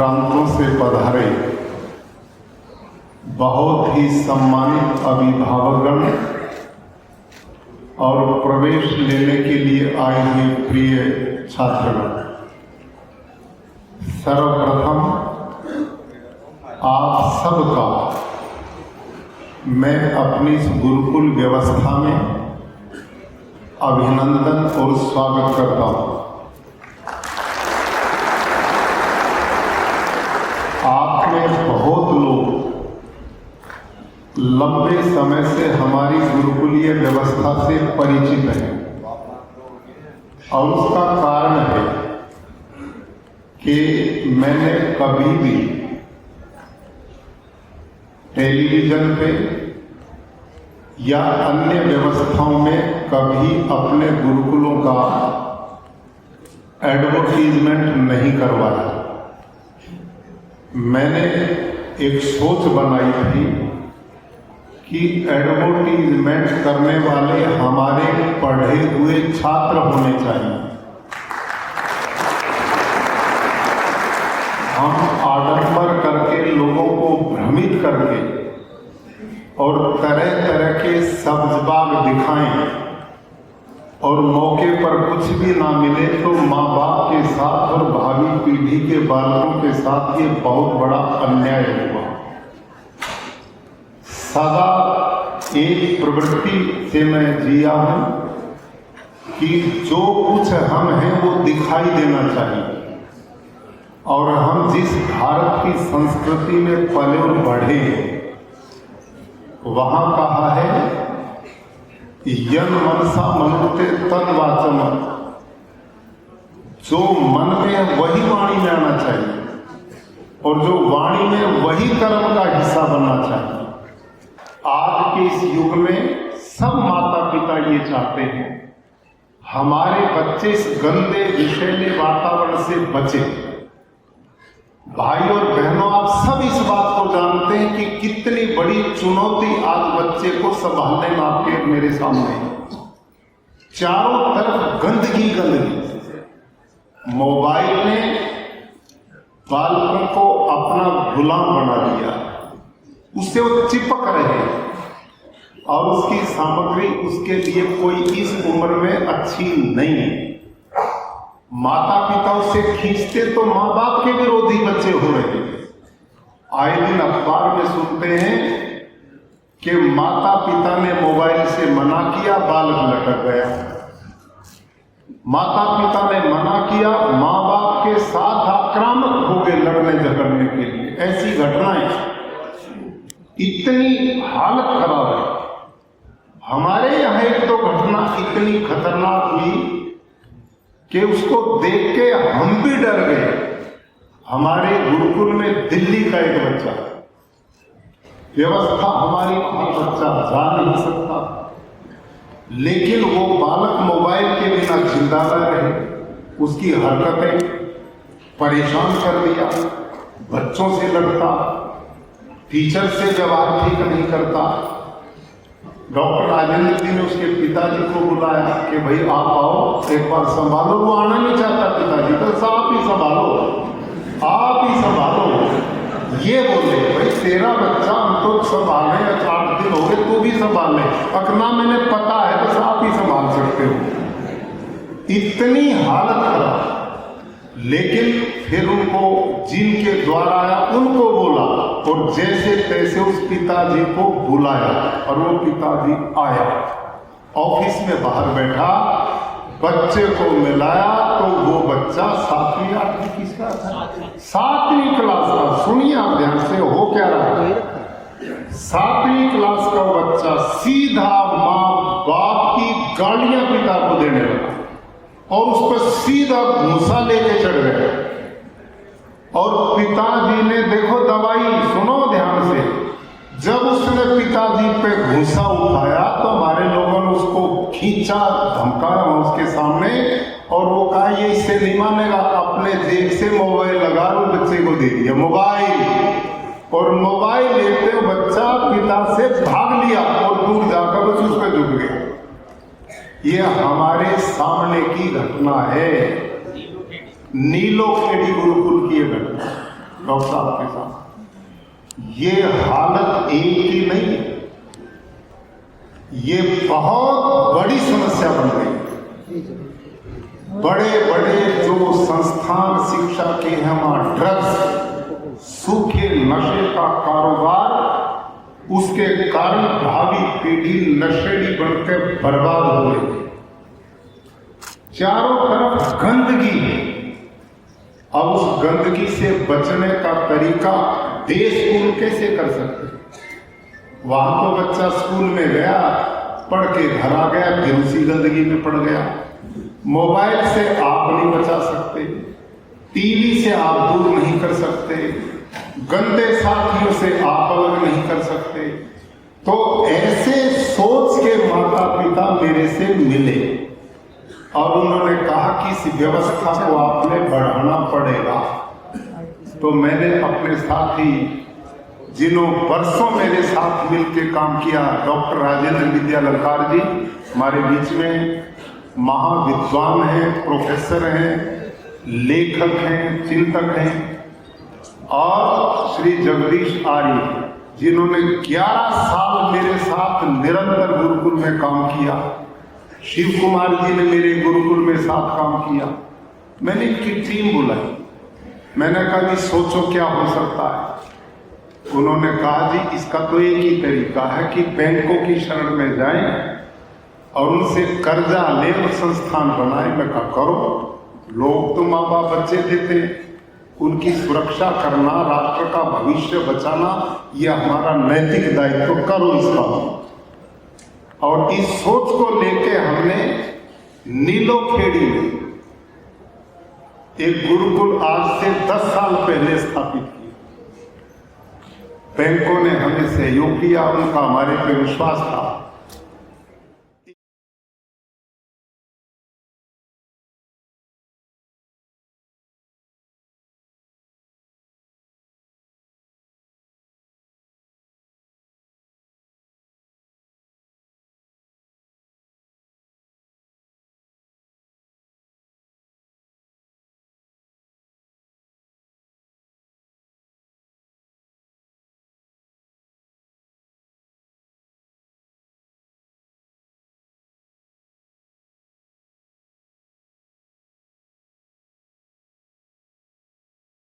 प्रांतों से पधारे बहुत ही सम्मानित अभिभावकगण और प्रवेश लेने के लिए आए हुए प्रिय छात्रगण, सर्वप्रथम आप सबका मैं अपनी इस गुरुकुल व्यवस्था में अभिनंदन और स्वागत करता हूँ। आप में बहुत लोग लंबे समय से हमारी गुरुकुलीय व्यवस्था से परिचित हैं और उसका कारण है कि मैंने कभी भी टेलीविजन पे या अन्य व्यवस्थाओं में कभी अपने गुरुकुलों का एडवर्टीजमेंट नहीं करवाया। मैंने एक सोच बनाई थी कि एडवर्टीजमेंट करने वाले हमारे पढ़े हुए छात्र होने चाहिए। हम आडंबर करके लोगों को भ्रमित करके और तरह तरह के सब्ज़बाग दिखाएं और मौके पर कुछ भी ना मिले तो माँ बाप के साथ और भावी पीढ़ी के बालकों के साथ ये बहुत बड़ा अन्याय हुआ। सदा एक प्रवृत्ति से मैं जिया हूँ कि जो कुछ हम हैं वो दिखाई देना चाहिए और हम जिस भारत की संस्कृति में पले और बढ़े वहाँ कहा है यन मनसा मनुते तद वाचम, जो मन में है वही वाणी में आना चाहिए और जो वाणी में वही कर्म का हिस्सा बनना चाहिए। आज के इस युग में सब माता पिता ये चाहते हैं हमारे बच्चे इस गंदे विषैले वातावरण से बचे। भाई और बहनों, आप सब इस बात को जानते हैं कि कितनी बड़ी चुनौती आज बच्चे को संभालने में आपके मेरे सामने है। चारों तरफ गंदगी गंदगी। मोबाइल ने बालकों को अपना गुलाम बना दिया, उससे वो चिपक रहे हैं और उसकी सामग्री उसके लिए कोई इस उम्र में अच्छी नहीं है। माता पिता उससे खींचते तो माँ बाप के विरोधी बच्चे हो रहे हैं। आए दिन अखबार में सुनते हैं कि माता पिता ने मोबाइल से मना किया, बालक लटक गया। माता पिता ने मना किया, माँ बाप के साथ आक्रामक हो गए लड़ने झगड़ने के लिए। ऐसी घटनाएं, इतनी हालत खराब है। हमारे यहाँ एक तो घटना इतनी खतरनाक हुई कि उसको देख के हम भी डर गए। हमारे गुरुकुल में दिल्ली का एक बच्चा, व्यवस्था हमारी बच्चा जा नहीं सकता, लेकिन वो बालक मोबाइल के बिना जिंदा न रहे। उसकी हरकतें परेशान कर दिया, बच्चों से लड़ता, टीचर से व्यवहार ठीक नहीं करता। डॉक्टर राजेंद्र जी ने उसके पिताजी को बुलाया कि भाई आप आओ, एक बार संभालो। वो आना नहीं चाहता पिताजी, तो आप ही संभालो, आप ही संभालो। ये बोले भाई तेरा बच्चा हम तो संभालने 8 दिन हो गए, तू भी संभाल ले। अकना मैंने पता है तो आप ही संभाल सकते हो। इतनी हालत खराब। लेकिन फिर उनको जिनके द्वारा आया उनको बोला और जैसे तैसे उस पिताजी को बुलाया और वो पिताजी आया। ऑफिस में बाहर बैठा, बच्चे को मिलाया तो वो बच्चा 7वीं 8वीं किसका था? 7वीं क्लास का। सुनिए आप ध्यान से, हो क्या रहा है? 7वीं क्लास का बच्चा सीधा माँ बाप की गालियां पिता को देने लगा और उस पर सीधा भूसा लेके चढ़ गए। और पिताजी ने, देखो दवाई सुनो ध्यान से, जब उसने पिताजी पे भूसा उठाया तो हमारे लोगों ने उसको खींचा, धमकाया उसके सामने और वो कहा ये इससे नहीं मानेगा। अपने जेब से मोबाइल लगा लो, बच्चे को दे दिया मोबाइल। और मोबाइल लेते बच्चा पिता से भाग लिया और दूर जाकर बस उस पर झुक गया। ये हमारे सामने की घटना है, नीलो खेड़ी गुरुकुल की घटना। डॉक्टर साहब के साथ। ये हालत एक ही नहीं है, ये बहुत बड़ी समस्या बन गई। बड़े बड़े जो संस्थान शिक्षा के हैं, वहां ड्रग्स, सूखे नशे का कारोबार, उसके कारण भावी पीढ़ी नशेड़ी बनकर बर्बाद हो गई। चारों तरफ गंदगी है। अब उस गंदगी से बचने का तरीका देश स्कूल कैसे कर सकते? वहां तो बच्चा स्कूल में गया, पढ़ के घर आ गया, फिर उसी गंदगी में पड़ गया। मोबाइल से आप नहीं बचा सकते, टीवी से आप दूर नहीं कर सकते, गंदे साथियों से आप अलग नहीं कर सकते। तो ऐसे सोच के माता पिता मेरे से मिले और उन्होंने कहा कि इस व्यवस्था को आपने बढ़ाना पड़ेगा। तो मैंने अपने साथी, जिन्हों वर्षों मेरे साथ मिलकर काम किया, डॉक्टर राजेंद्र विद्यालंकार जी हमारे बीच में महाविद्वान हैं, प्रोफेसर हैं, लेखक हैं, चिंतक हैं, और श्री जगदीश आर्य जिन्होंने 11 साल मेरे साथ निरंतर गुरुकुल में काम किया। शिव कुमार जी ने मेरे गुरुकुल में साथ काम किया। मैंने इनकी टीम बुलाई, मैंने कहा कि सोचो क्या हो सकता है। उन्होंने कहा जी इसका तो एक ही तरीका है कि बैंकों की शरण में जाएं और उनसे कर्जा ले और संस्थान बनाए। मैं कहा करो, लोग तो माँ बाप बच्चे देते, उनकी सुरक्षा करना, राष्ट्र का भविष्य बचाना, यह हमारा नैतिक दायित्व, करो इसका। और इस सोच को लेके हमने नीलोखेड़ी में एक गुरुकुल आज से 10 साल पहले स्थापित किया। बैंकों ने हमें सहयोग किया, उनका हमारे पे विश्वास था।